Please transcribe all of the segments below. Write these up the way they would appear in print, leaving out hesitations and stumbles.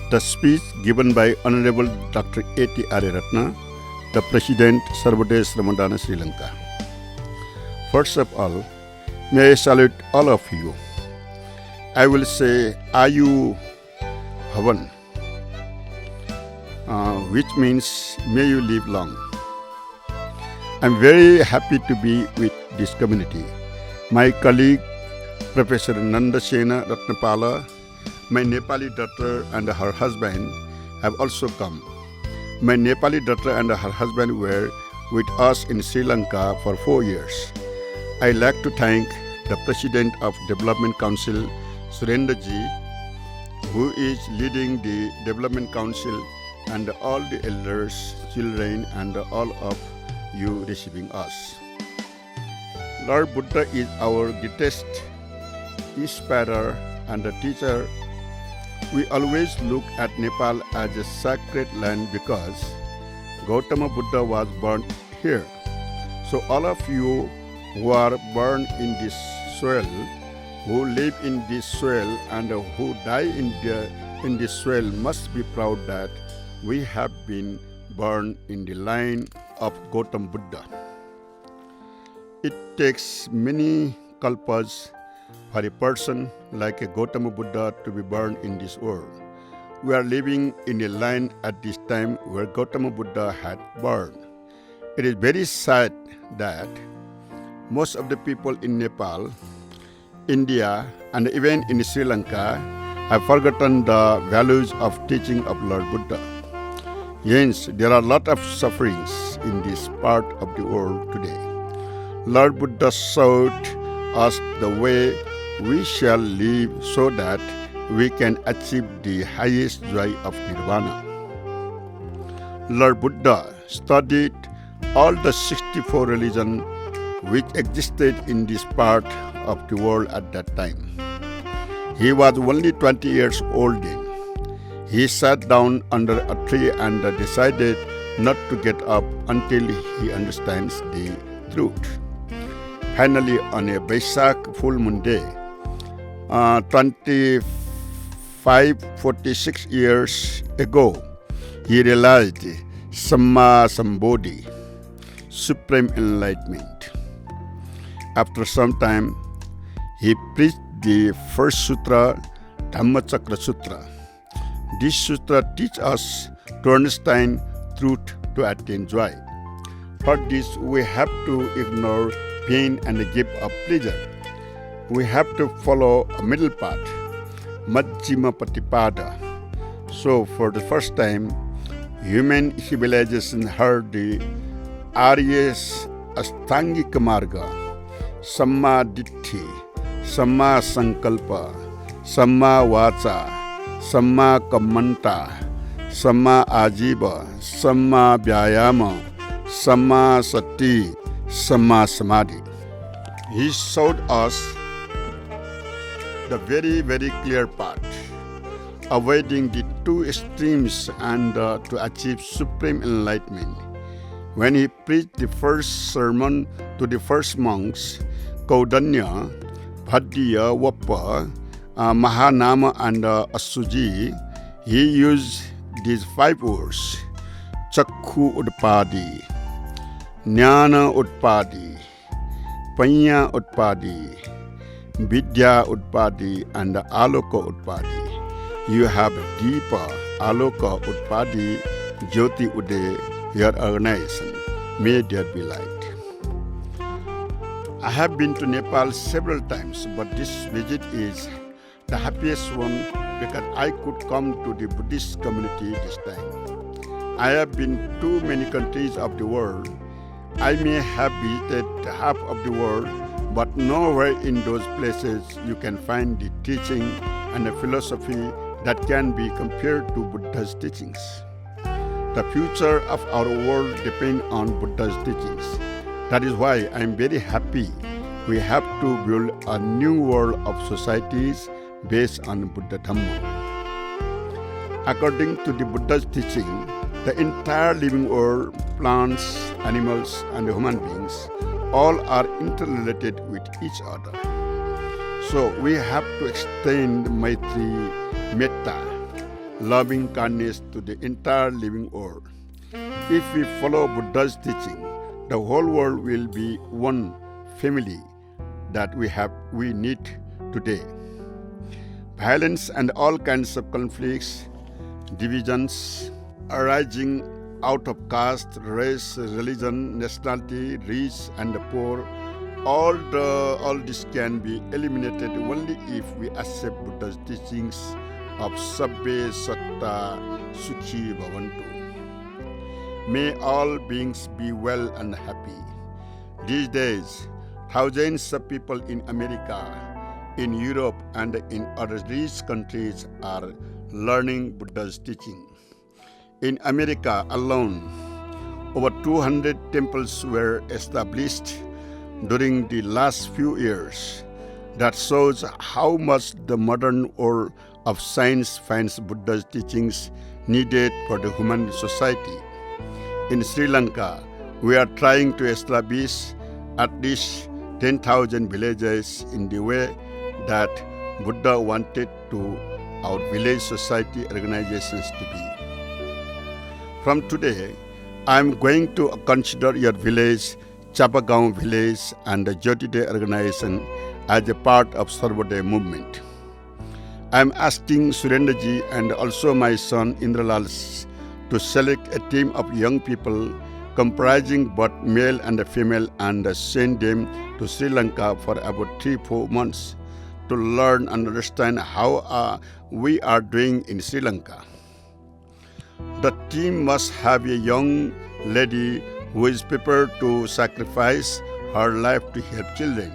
The speech given by Honorable Dr.A.T. Ariyaratne, the President Sarvodaya Shramadana, Sri Lanka. First of all, may I salute all of you. I will say Ayu Bhavan, which means may you live long. I'm very happy to be with this community. My colleague, Professor Nandasena Ratnapala, my Nepali daughter and her husband have also come. My Nepali daughter and her husband were with us in Sri Lanka for 4 years. I'd like to thank the President of Development Council, Surendraji, who is leading the Development Council, and all the elders, children, and all of you receiving us. Lord Buddha is our greatest inspirer and a teacher. We always look at Nepal as a sacred land because Gautama Buddha was born here. So all of you who are born in this soil, who live in this soil, and who die in this soil must be proud that we have been born in the line of Gautama Buddha. It takes many kalpas for a person like a Gautama Buddha to be born in this world. We are living in a land at this time where Gautama Buddha had born. It is very sad that most of the people in Nepal, India, and even in Sri Lanka have forgotten the values of teaching of Lord Buddha. Hence, there are a lot of sufferings in this part of the world today. Lord Buddha showed us the way we shall live so that we can achieve the highest joy of Nirvana. Lord Buddha studied all the 64 religions which existed in this part of the world at that time. He was only 20 years old then. He sat down under a tree and decided not to get up until he understands the truth. Finally, on a Vaisak full moon day, 46 years ago, he realized Samma Sambodhi, supreme enlightenment. After some time, he preached the first sutra, Dhammachakra Sutra. This sutra teaches us to understand truth to attain joy. For this, we have to ignore pain and give up pleasure. We have to follow a middle path, Majjhima Patipada. So, for the first time, human civilization heard the Arya's Ashtangika Marga, Samma Ditti, Samma Sankalpa, Samma Vacha, Samma Kammanta, Samma Ajiva, Samma Vyayama, Samma Sati, Samma Samadhi. He showed us the very, very clear path, avoiding the two extremes and to achieve supreme enlightenment. When he preached the first sermon to the first monks, Kaudanya, Bhaddiya, Vappa, Mahanama, and Asuji, he used these 5 words: Chakhu Utpadi, Jnana Utpadi, Panya Utpadi, Vidya Utpadi, and Aloka Utpadi. You have Deepa, Aloka Utpadi, Jyoti Uday, your organization. May there be light. I have been to Nepal several times, but this visit is the happiest one because I could come to the Buddhist community this time. I have been to many countries of the world. I may have visited half of the world, but nowhere in those places you can find the teaching and the philosophy that can be compared to Buddha's teachings. The future of our world depends on Buddha's teachings. That is why I am very happy we have to build a new world of societies based on Buddha Dhamma. According to the Buddha's teaching, the entire living world, plants, animals, and human beings, all are interrelated with each other. So we have to extend Maitri, Metta, loving kindness to the entire living world. If we follow Buddha's teaching, the whole world will be one family that we need today. Violence and all kinds of conflicts, divisions arising out of caste, race, religion, nationality, rich and poor, all this can be eliminated only if we accept Buddha's teachings of Sabbe Satta Sukhi Bhavantu. May all beings be well and happy. These days, thousands of people in America, in Europe and in other rich countries are learning Buddha's teaching. In America alone, over 200 temples were established during the last few years. That shows how much the modern world of science finds Buddha's teachings needed for the human society. In Sri Lanka, we are trying to establish at least 10,000 villages in the way that Buddha wanted to our village society organizations to be. From today, I am going to consider your village, Chapagaon village and the Jyotide organization as a part of Sarvodaya movement. I am asking Surendraji and also my son Indralal to select a team of young people comprising both male and female and send them to Sri Lanka for about 3-4 months to learn and understand how we are doing in Sri Lanka. The team must have a young lady who is prepared to sacrifice her life to help children.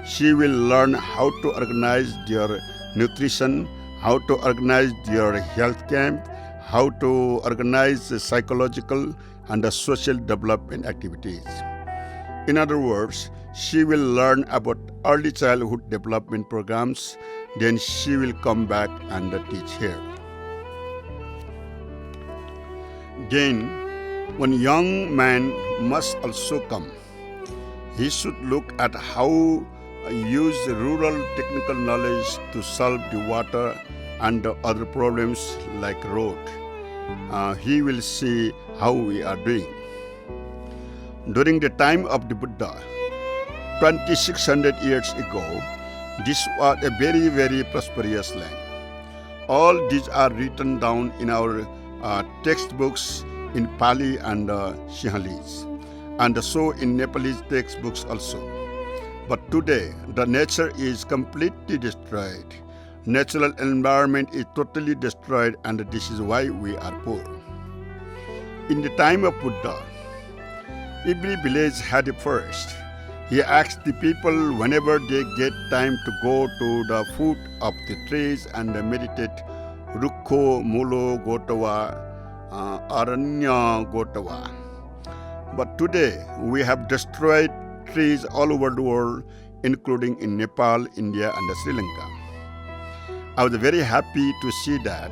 She will learn how to organize their nutrition, how to organize their health camp, how to organize the psychological and the social development activities. In other words, she will learn about early childhood development programs, then she will come back and teach here. Then, one young man must also come. He should look at how use rural technical knowledge to solve the water and the other problems like road. He will see how we are doing. During the time of the Buddha, 2600 years ago, this was a very, very prosperous land. All these are written down in our textbooks in Pali and Sinhalese, and so in Nepalese textbooks also. But today, the nature is completely destroyed. Natural environment is totally destroyed, and this is why we are poor. In the time of Buddha, every village had a forest. He asked the people whenever they get time to go to the foot of the trees and meditate, Rukho Mulo Gotawa, Aranya Gotawa. But today, we have destroyed trees all over the world, including in Nepal, India, and Sri Lanka. I was very happy to see that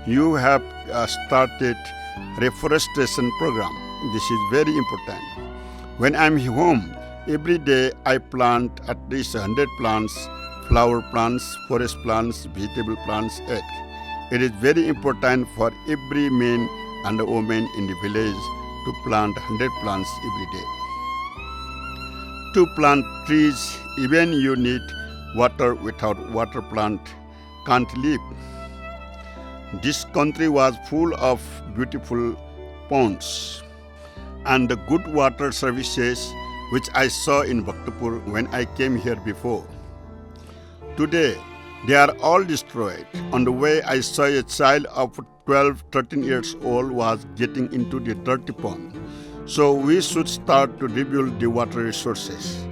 you have started reforestation program. This is very important. When I'm home, every day I plant at least 100 plants, flower plants, forest plants, vegetable plants, egg. It is very important for every man and woman in the village to plant 100 plants every day. To plant trees, even you need water. Without water, plant can't live. This country was full of beautiful ponds and the good water services which I saw in Bhaktapur when I came here before. Today, they are all destroyed. On the way, I saw a child of 12-13 years old was getting into the dirty pond. So we should start to rebuild the water resources.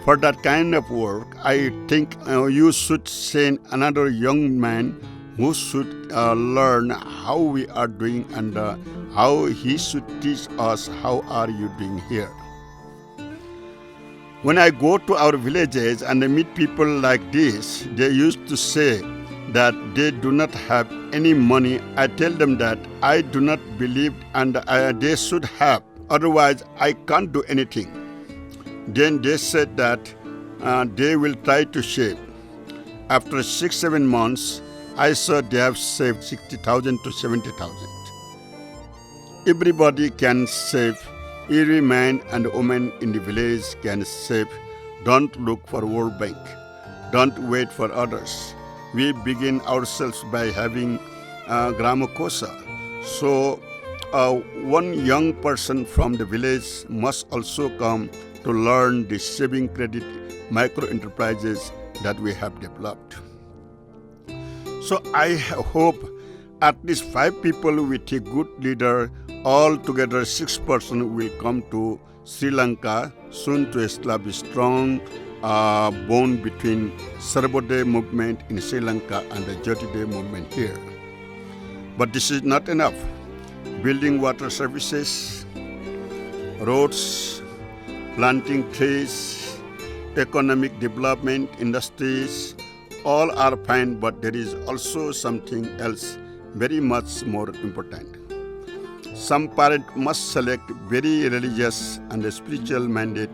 For that kind of work, I think you should send another young man who should learn how we are doing and how he should teach us how are you doing here. When I go to our villages and I meet people like this, they used to say that they do not have any money. I tell them that I do not believe and they should have, otherwise I can't do anything. Then they said that they will try to save. After 6-7 months, I saw they have saved 60,000 to 70,000. Everybody can save. Every man and woman in the village can save. Don't look for World Bank. Don't wait for others. We begin ourselves by having Gramakosa. So one young person from the village must also come to learn the saving credit micro enterprises that we have developed. So I hope at least 5 people with a good leader, all together 6 persons will come to Sri Lanka soon to establish strong bond between Sarvodaya movement in Sri Lanka and the Dr.A.T movement here. But this is not enough. Building water services, roads, planting trees, economic development, industries, all are fine, but there is also something else very much more important. Some parents must select very religious and spiritual minded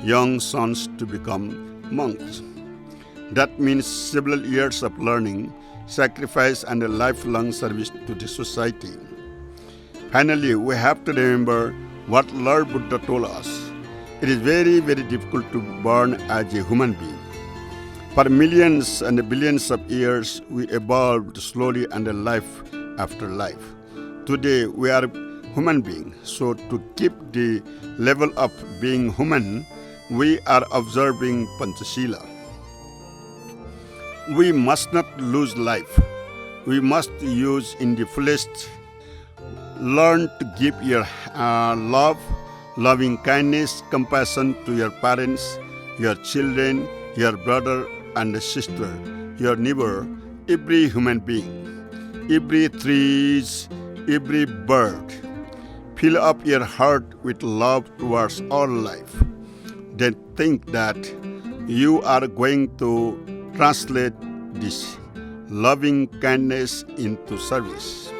young sons to become monks. That means several years of learning, sacrifice and a lifelong service to the society. Finally, we have to remember what Lord Buddha told us. It is very, very difficult to born as a human being. For millions and billions of years, we evolved slowly under life after life. Today, we are human beings. So to keep the level of being human, we are observing Panchashila. We must not lose life. We must use in the fullest. Learn to give your love, loving kindness, compassion to your parents, your children, your brother and sister, your neighbor, every human being, every trees, every bird. Fill up your heart with love towards all life. Then think that you are going to translate this loving kindness into service.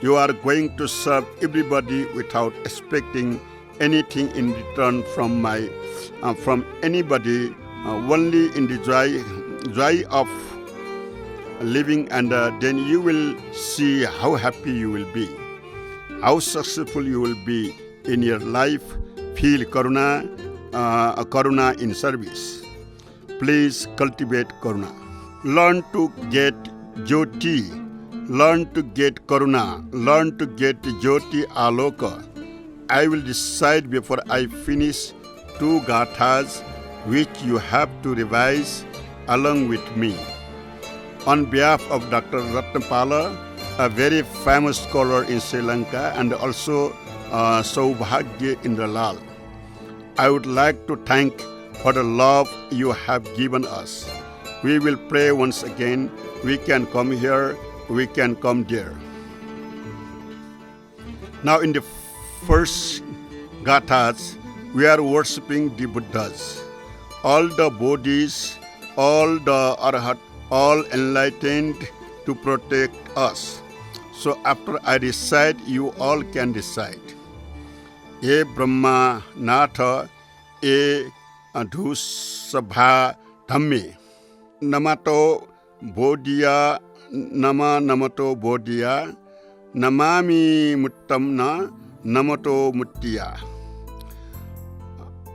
You are going to serve everybody without expecting anything in return from anybody, only in the joy of living, and then you will see how happy you will be, how successful you will be in your life. Feel karuna in service. Please cultivate karuna. Learn to get jyoti. Learn to get karuna. Learn to get jyoti aloka. I will decide before I finish 2 gathas which you have to revise along with me. On behalf of Dr. Ratnapala, a very famous scholar in Sri Lanka, and also Saubhagya Indralal, I would like to thank for the love you have given us. We will pray once again. We can come here, we can come there. Now in the first gathas, we are worshipping the Buddhas. All the Bodhis, all the Arhat, all enlightened to protect us. So after I recite, you all can recite. E Brahma Natha E Adhusabha Dhamme Namato Bodhiya Nama Namato Bodhiya Namami Muttamna Namato Muttiya.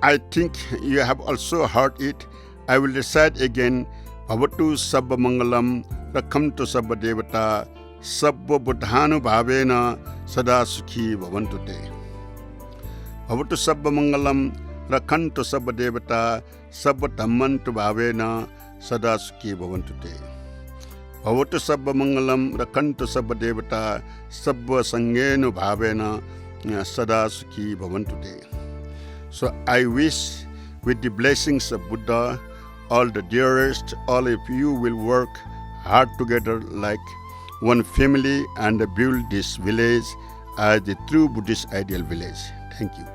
I think you have also heard it. I will recite again. Bhavatu Sabba Mangalam Rakhamtu Sabba Devata Sabba Buddhanu Bhavena Sada Sukhi Bhavantu Te. Bhavatu Sabba Mangalam Rakhantu Sabba Devata Sabba Dhammantu Bhavena Sada Sukhi Bhavantu Te. Bhavatu Sabba Mangalam Rakhantu Sabba Devata Sabba Sangenu Bhavena Sada Sukhi Bhavantu Te. So I wish with the blessings of Buddha, all the dearest, all of you will work hard together like one family and build this village as the true Buddhist ideal village. Thank you.